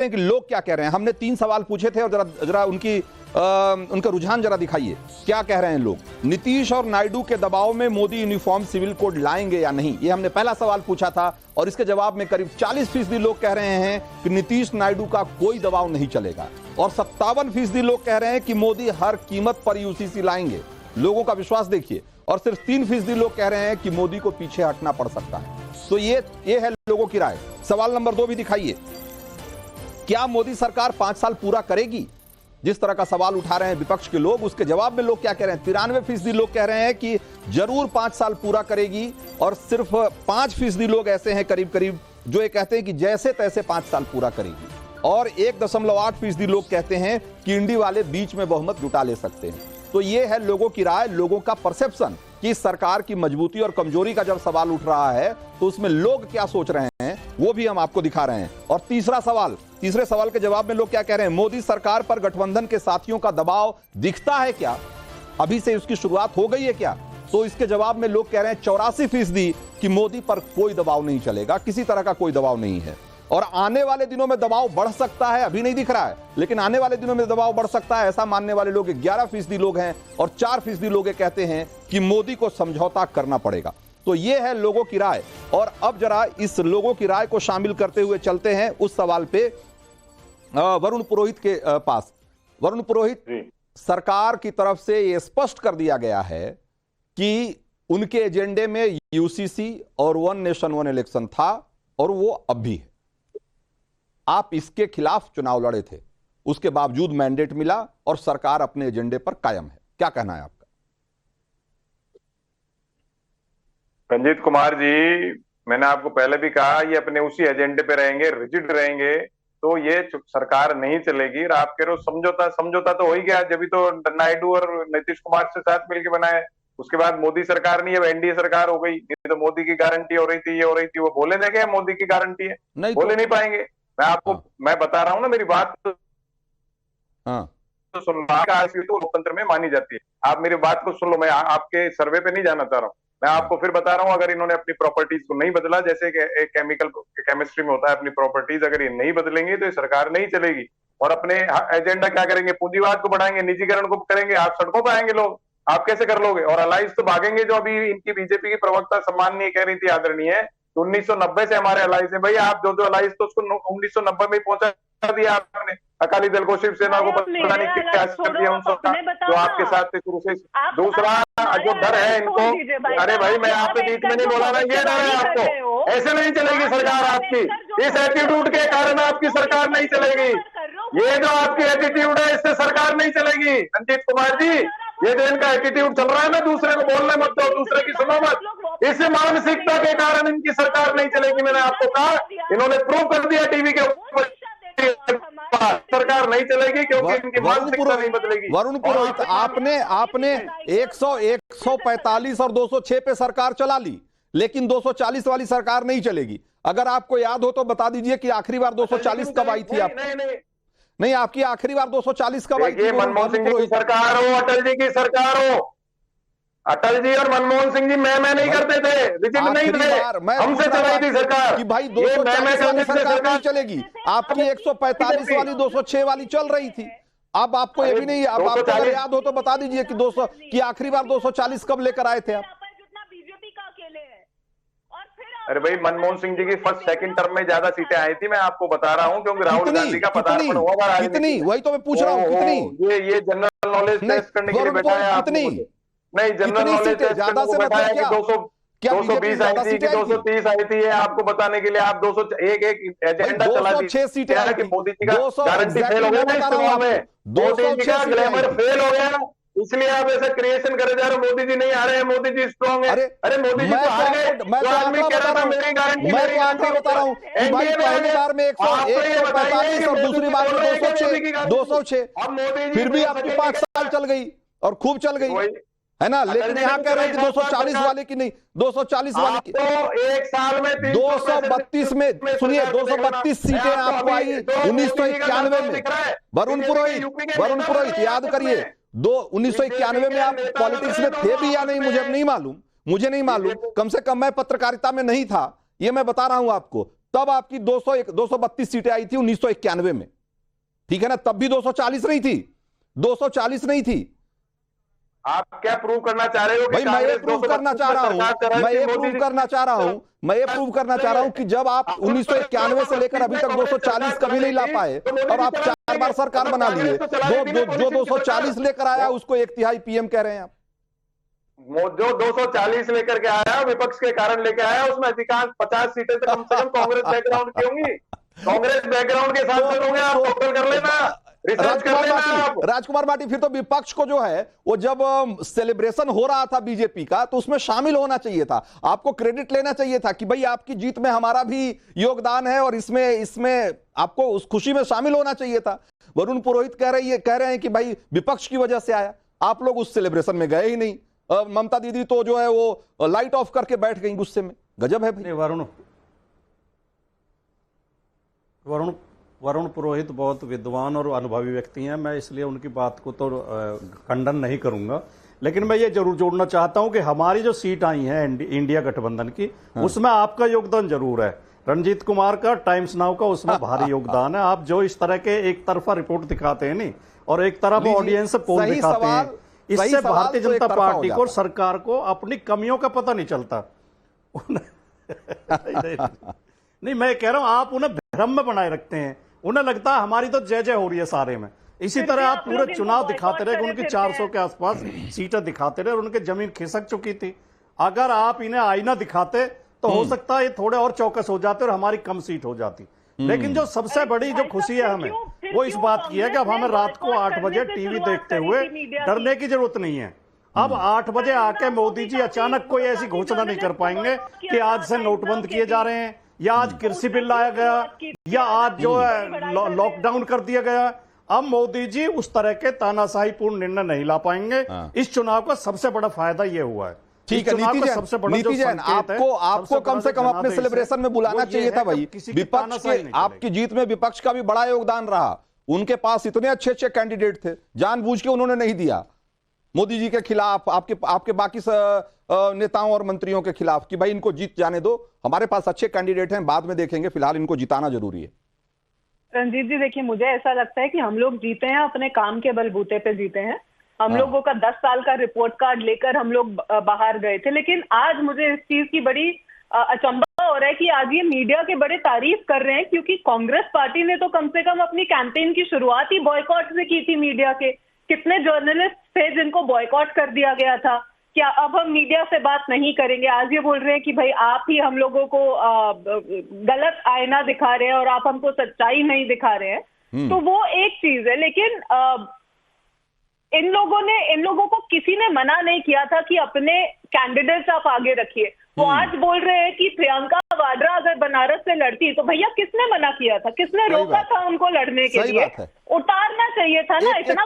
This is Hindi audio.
हैं कि लोग क्या कह रहे हैं। हमने 3 सवाल पूछे थे और जरा जरा उनका रुझान जरा दिखाइए, क्या कह रहे हैं लोग। नीतीश और नायडू के दबाव में मोदी यूनिफॉर्म सिविल कोड लाएंगे या नहीं, ये हमने पहला सवाल पूछा था और इसके जवाब में करीब 40% लोग कह रहे हैं कि नीतीश नायडू का कोई दबाव नहीं चलेगा और 57% लोग कह रहे हैं कि मोदी हर कीमत पर यूसीसी लाएंगे। लोगों का विश्वास देखिए। और सिर्फ 3% लोग कह रहे हैं कि मोदी को पीछे हटना पड़ सकता है। तो ये है लोगों की राय। सवाल नंबर 2 भी दिखाइए, क्या मोदी सरकार 5 साल पूरा करेगी? जिस तरह का सवाल उठा रहे हैं विपक्ष के लोग, उसके जवाब में लोग क्या कह रहे हैं। 93% लोग कह रहे हैं कि जरूर 5 साल पूरा करेगी और सिर्फ 5% लोग ऐसे हैं करीब करीब जो ये कहते हैं कि जैसे तैसे 5 साल पूरा करेगी और 1.8% लोग कहते हैं कि इंडी वाले बीच में बहुमत जुटा ले सकते हैं। तो ये है लोगों की राय, लोगों का परसेप्शन कि सरकार की मजबूती और कमजोरी का जब सवाल उठ रहा है तो उसमें लोग क्या सोच रहे हैं वो भी हम आपको दिखा रहे हैं। और तीसरे सवाल के जवाब में लोग क्या कह रहे हैं, मोदी सरकार पर गठबंधन के साथियों का दबाव दिखता है क्या, अभी से उसकी शुरुआत हो गई है क्या? तो इसके जवाब में लोग कह रहे हैं 84% कि मोदी पर कोई दबाव नहीं चलेगा, किसी तरह का कोई दबाव नहीं है और आने वाले दिनों में दबाव बढ़ सकता है, अभी नहीं दिख रहा है लेकिन आने वाले दिनों में दबाव बढ़ सकता है, ऐसा मानने वाले लोग 11% लोग हैं और 4% लोग कहते हैं कि मोदी को समझौता करना पड़ेगा। तो ये है लोगों की राय। और अब जरा इस लोगों की राय को शामिल करते हुए चलते हैं उस सवाल पे वरुण पुरोहित के पास। वरुण पुरोहित, सरकार की तरफ से ये स्पष्ट कर दिया गया है कि उनके एजेंडे में यूसीसी और वन नेशन वन इलेक्शन था और वो अब भी है। आप इसके खिलाफ चुनाव लड़े थे, उसके बावजूद मैंडेट मिला और सरकार अपने एजेंडे पर कायम है, क्या कहना है आपका? रंजीत कुमार जी, मैंने आपको पहले भी कहा ये अपने उसी एजेंडे पे रहेंगे, रिजिड रहेंगे तो ये सरकार नहीं चलेगी। और आप कह रहे हो समझौता तो हो ही गया, जब भी तो नायडू और नीतीश कुमार से साथ मिलकर बनाए, उसके बाद मोदी सरकार नहीं है, एनडीए सरकार हो गई। ये तो मोदी की गारंटी हो रही थी, ये हो रही थी, वो बोले देंगे मोदी की गारंटी है, नहीं बोले नहीं पाएंगे। मैं बता रहा हूं ना, मेरी बात तो सुन लो, तो लोकतंत्र में मानी जाती है। आप मेरी बात को सुन लो, मैं आपके सर्वे पे नहीं जाना चाह रहा हूँ, मैं आपको फिर बता रहा हूं, अगर इन्होंने अपनी प्रॉपर्टीज को नहीं बदला, जैसे एक केमिस्ट्री में होता है अपनी प्रॉपर्टीज, अगर ये नहीं बदलेंगे तो ये सरकार नहीं चलेगी। और अपने एजेंडा क्या करेंगे, पूंजीवाद को बढ़ाएंगे, निजीकरण को करेंगे, आप सड़कों पर आएंगे लोग, आप कैसे कर लोगे? और अलाइज तो भागेंगे, जो अभी इनकी बीजेपी की प्रवक्ता सम्माननीय कह रही थी, आदरणीय है, तो 1990 से हमारे अलाइज है। भाई आप जो अलाइज तो उसको 1990 में पहुंचा दिया आपने, अकाली दल को, शिवसेना को, पता नहीं क्या कर दिया उन सबका जो आपके साथ थे शुरू से। दूसरा जो डर है इनको, अरे भाई मैं आपके बीच में नहीं बोला ना, ये डर है आपको, ऐसे नहीं चलेगी सरकार आपकी, इस एटीट्यूड के कारण आपकी सरकार नहीं चलेगी। ये जो आपकी एटीट्यूड है इससे सरकार नहीं चलेगी रंजीत कुमार जी। ये जो इनका एटीट्यूड चल रहा है ना, दूसरे को बोलने मत दो, दूसरे की सुनो मत, इस मानसिकता के कारण इनकी सरकार नहीं चलेगी। मैंने आपको कहा, इन्होंने प्रूव कर दिया टीवी के ऊपर, सरकार नहीं चलेगी क्योंकि इनकी मानसिकता नहीं बदलेगी। वरुण पुरोहित, आपने 145 और 206 पे सरकार चला ली, लेकिन 240 वाली सरकार नहीं चलेगी। अगर आपको याद हो तो बता दीजिए कि आखिरी बार 240 कब आई थी? आप नहीं, आपकी आखिरी बार 240 कब आई थी? मनमोहन सिंह जी की सरकार हो, अटल जी की सरकार हो, अटल जी और मनमोहन सिंह जी मैं नहीं करते थे, रिजिड नहीं थे, हमसे चलाई थी सरकार कि भाई 240 वाली सरकार नहीं चलेगी। आपकी 145 वाली 206 वाली चल रही थी। अब आपको ये भी नहीं, अब आपको अगर याद हो तो बता दीजिए कि 200 की आखिरी बार 240 कब लेकर आए थे आप? अरे भाई मनमोहन सिंह जी की फर्स्ट सेकंड टर्म में ज्यादा सीटें आई थी, मैं आपको बता रहा हूँ, क्योंकि राहुल गांधी का पदार्पण हुआ। कितनी? वही तो मैं पूछ रहा हूँ, कितनी? ये जनरल नॉलेज टेस्ट करने के लिए बैठाया आपने। नहीं, जनरल नॉलेज टेस्ट करने को बैठाया कि 220 आई थी कि 230 आई थी, ये आपको बताने के लिए आप 201 एजेंडा चला दी। 206 सीटें कि मोदी जी का गारंटी फेल हो गया ना, मोदी जी का ग्लैमर फेल हो गया, इसलिए आप ऐसा क्रिएशन करे जा रहे हो। मोदी जी नहीं आ रहे हैं, मोदी जी स्ट्रॉन्ग है। अरे मोदी जी तो हार गए, मैं तो आंकड़ा बता रहा हूं, मेरी गारंटी, मैं तो आंकड़ा बता रहा हूं कि भाई पहली बार में 145 और दूसरी बार में 206, फिर भी आपकी 5 साल चल गई और खूब चल गई, है ना। लेकिन यहाँ कह रहे हैं कि 240 वाले की नहीं, 240 वाले की। तो एक साल में 232 में, सुनिए, 232 सीटें आपको आई 1991 में। वरुण पुरोहित याद करिए, 1991 में आप पॉलिटिक्स में थे भी या नहीं, मुझे नहीं मालूम, कम से कम मैं पत्रकारिता में नहीं था, ये मैं बता रहा हूं आपको। तब आपकी 232 सीटें आई थी 1991 में, ठीक है ना, तब भी 240 नहीं थी, 240 नहीं थी। आप क्या प्रूव करना चाह रहे हो कि भाई मैं ये प्रूव करना चाह रहा हूं, मैं ये प्रूव करना चाह रहा हूं, मैं ये प्रूव करना चाह रहा हूं कि जब आप 1991 से लेकर अभी तक 240 कभी नहीं ला पाए और आप 4 बार सरकार बना लिए, जो 240 लेकर आया उसको 1/3 पीएम कह रहे हैं आप। जो 240 लेकर के आया विपक्ष के कारण लेके आया, उसमें अधिकांश 50 सीटें तो कम से कम कांग्रेस बैकग्राउंड की होंगी, कांग्रेस बैकग्राउंड के सांसद होंगे। आप टोटल कर लेना, रिसर्च कर लेना आप। राजकुमार बाटी, फिर तो विपक्ष को जो है वो जब सेलिब्रेशन हो रहा था बीजेपी का तो उसमें शामिल होना चाहिए था, आपको क्रेडिट लेना चाहिए था कि भाई आपकी जीत में हमारा भी योगदान है और इसमें आपको उस खुशी में शामिल होना चाहिए था। वरुण पुरोहित कह रहे हैं कि भाई विपक्ष की वजह से आया, आप लोग उस सेलिब्रेशन में गए ही नहीं। ममता दीदी तो जो है वो लाइट ऑफ करके बैठ गई गुस्से में। गजब है भाई। वरुण पुरोहित बहुत विद्वान और अनुभवी व्यक्ति हैं, मैं इसलिए उनकी बात को तो खंडन नहीं करूंगा, लेकिन मैं ये जरूर जोड़ना चाहता हूं कि हमारी जो सीट आई है इंडिया गठबंधन की, उसमें आपका योगदान जरूर है। रणजीत कुमार का, टाइम्स नाउ का उसमें भारी योगदान है। आप जो इस तरह के एक तरफा रिपोर्ट दिखाते हैं नहीं और एक तरफ ऑडियंस पोल दिखाते हैं, इससे भारतीय जनता पार्टी को और सरकार को अपनी कमियों का पता नहीं चलता। नहीं, मैं कह रहा हूं आप उन्हें भ्रम में बनाए रखते हैं, उन्हें लगता है हमारी तो जय जय हो रही है सारे में। इसी तरह आप पूरे चुनाव दिखाते रहे, उनकी 400 के आसपास सीटें दिखाते रहे और उनकी जमीन खिसक चुकी थी। अगर आप इन्हें आईना दिखाते तो हो सकता है ये थोड़े और चौकस हो जाते और हमारी कम सीट हो जाती। लेकिन जो सबसे बड़ी जो खुशी है हमें, वो इस बात की है कि अब हमें रात को 8 बजे टीवी देखते हुए डरने की जरूरत नहीं है। अब 8 बजे आके मोदी जी अचानक कोई ऐसी घोषणा नहीं कर पाएंगे कि आज से नोट बंद किए जा रहे हैं, या आज कृषि बिल लाया गया, या आज जो है लॉकडाउन कर दिया गया। अब मोदी जी उस तरह के तानाशाही पूर्ण निर्णय नहीं ला पाएंगे। इस चुनाव का सबसे बड़ा फायदा यह हुआ है। ठीक है नीति जैन, आपको कम से कम अपने सेलिब्रेशन में बुलाना चाहिए था भाई। विपक्ष के, आपकी जीत में विपक्ष का भी बड़ा योगदान रहा। उनके पास इतने अच्छे अच्छे कैंडिडेट थे, जानबूझ के उन्होंने नहीं दिया मोदी जी के खिलाफ, आपके बाकी नेताओं और मंत्रियों के खिलाफ कि भाई इनको जीत जाने दो, हमारे पास अच्छे कैंडिडेट हैं, बाद में देखेंगे, फिलहाल इनको जिताना जरूरी है। रणजीत जी देखिए, मुझे ऐसा लगता है कि हम लोग जीते हैं अपने काम के बलबूते पे जीते हैं। हम लोगों का 10 साल का रिपोर्ट कार्ड लेकर हम लोग बाहर गए थे, लेकिन आज मुझे इस चीज की बड़ी अचंभा हो रहा है कि आज ये मीडिया के बड़े तारीफ कर रहे हैं, क्योंकि कांग्रेस पार्टी ने तो कम से कम अपनी कैंपेन की शुरुआत ही बॉयकॉट से की थी। मीडिया के कितने जर्नलिस्ट थे जिनको बॉयकॉट कर दिया गया था। क्या अब हम मीडिया से बात नहीं करेंगे? आज ये बोल रहे हैं कि भाई आप ही हम लोगों को गलत आईना दिखा रहे हैं और आप हमको सच्चाई नहीं दिखा रहे हैं। तो वो एक चीज है, लेकिन इन लोगों को किसी ने मना नहीं किया था कि अपने कैंडिडेट्स आप आगे रखिए। वो आज बोल रहे हैं कि प्रियंका वाड्रा अगर बनारस से लड़ती तो भैया किसने मना किया था? किसने रोका था उनको लड़ने के लिए? उतारना चाहिए था ना, इतना